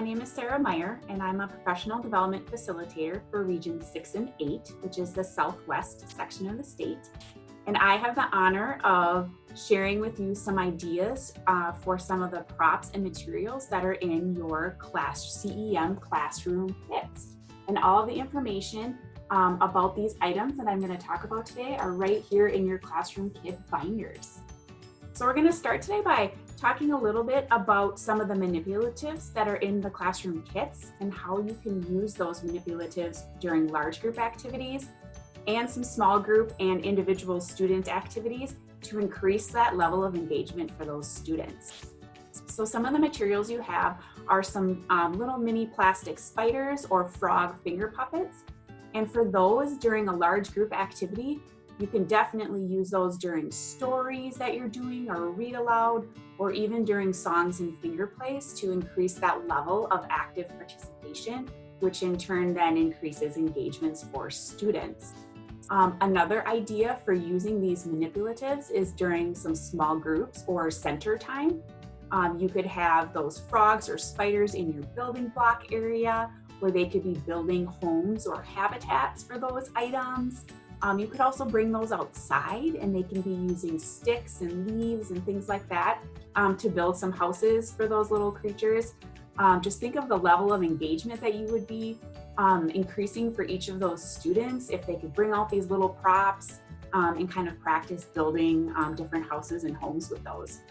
my name is Sarah Meyer, and I'm a professional development facilitator for Region 6 and 8, which is the Southwest section of the state. And I have the honor of sharing with you some ideas for some of the props and materials that are in your CEM classroom kits. And all the information about these items that I'm going to talk about today are right here in your classroom kit binders. So we're going to start today by talking a little bit about some of the manipulatives that are in the classroom kits and how you can use those manipulatives during large group activities and some small group and individual student activities to increase that level of engagement for those students. So some of the materials you have are some little mini plastic spiders or frog finger puppets. And for those during a large group activity, you can definitely use those during stories that you're doing or read aloud, or even during songs and finger plays to increase that level of active participation, which in turn then increases engagements for students. Another idea for using these manipulatives is during some small groups or center time. You could have those frogs or spiders in your building block area where they could be building homes or habitats for those items. You could also bring those outside and they can be using sticks and leaves and things like that to build some houses for those little creatures. Just think of the level of engagement that you would be increasing for each of those students if they could bring out these little props and kind of practice building different houses and homes with those.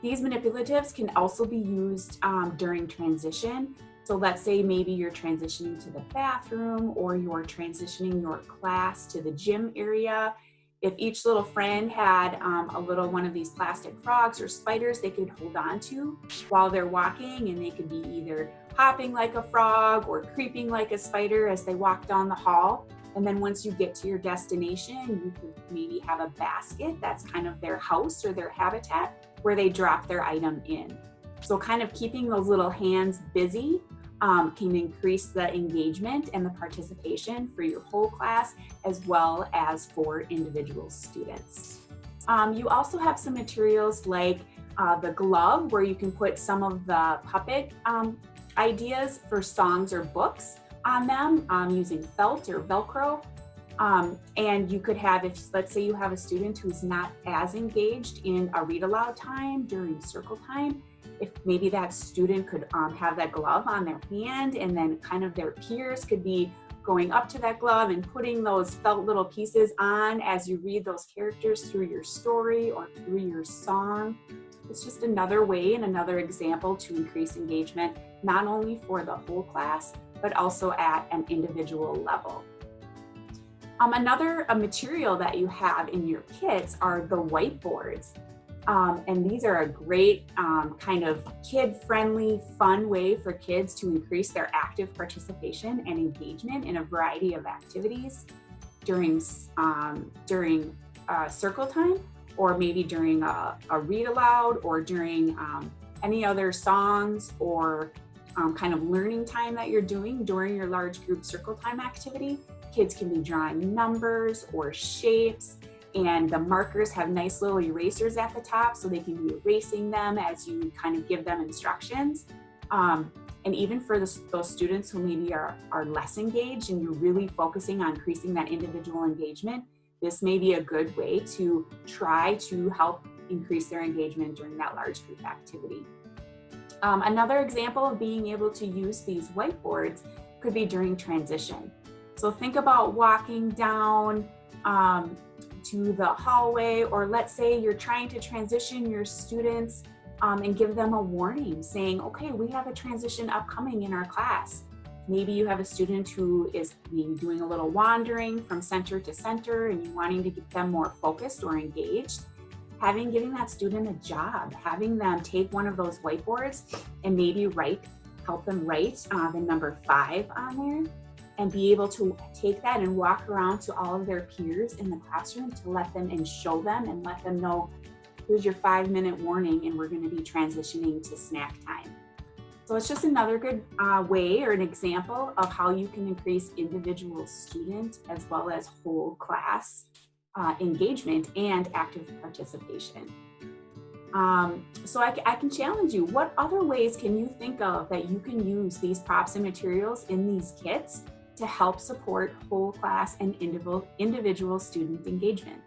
These manipulatives can also be used during transition. So let's say maybe you're transitioning to the bathroom or you're transitioning your class to the gym area. If each little friend had a little one of these plastic frogs or spiders they could hold on to while they're walking, and they could be either hopping like a frog or creeping like a spider as they walk down the hall. And then once you get to your destination, you could maybe have a basket that's kind of their house or their habitat where they drop their item in. So kind of keeping those little hands busy can increase the engagement and the participation for your whole class as well as for individual students. You also have some materials like the glove where you can put some of the puppet ideas for songs or books on them using felt or Velcro. And you could have, if let's say you have a student who's not as engaged in a read aloud time during circle time, if maybe that student could have that glove on their hand, and then kind of their peers could be going up to that glove and putting those felt little pieces on as you read those characters through your story or through your song. It's just another way and another example to increase engagement, not only for the whole class, but also at an individual level. Another material that you have in your kits are the whiteboards. And these are a great kind of kid-friendly, fun way for kids to increase their active participation and engagement in a variety of activities during circle time, or maybe during a read aloud, or during any other songs or kind of learning time that you're doing during your large group circle time activity. Kids can be drawing numbers or shapes, and the markers have nice little erasers at the top so they can be erasing them as you kind of give them instructions. And even for those students who maybe are less engaged and you're really focusing on increasing that individual engagement, this may be a good way to try to help increase their engagement during that large group activity. Another example of being able to use these whiteboards could be during transition. So think about walking down to the hallway, or let's say you're trying to transition your students and give them a warning saying, okay, we have a transition upcoming in our class. Maybe you have a student who is maybe doing a little wandering from center to center and you're wanting to get them more focused or engaged. Giving that student a job, having them take one of those whiteboards and maybe help them write the number 5 on there, and be able to take that and walk around to all of their peers in the classroom to let them and show them and let them know, here's your 5-minute warning and we're gonna be transitioning to snack time. So it's just another good way or an example of how you can increase individual student as well as whole class engagement and active participation. So I can challenge you. What other ways can you think of that you can use these props and materials in these kits to help support whole class and individual student engagement?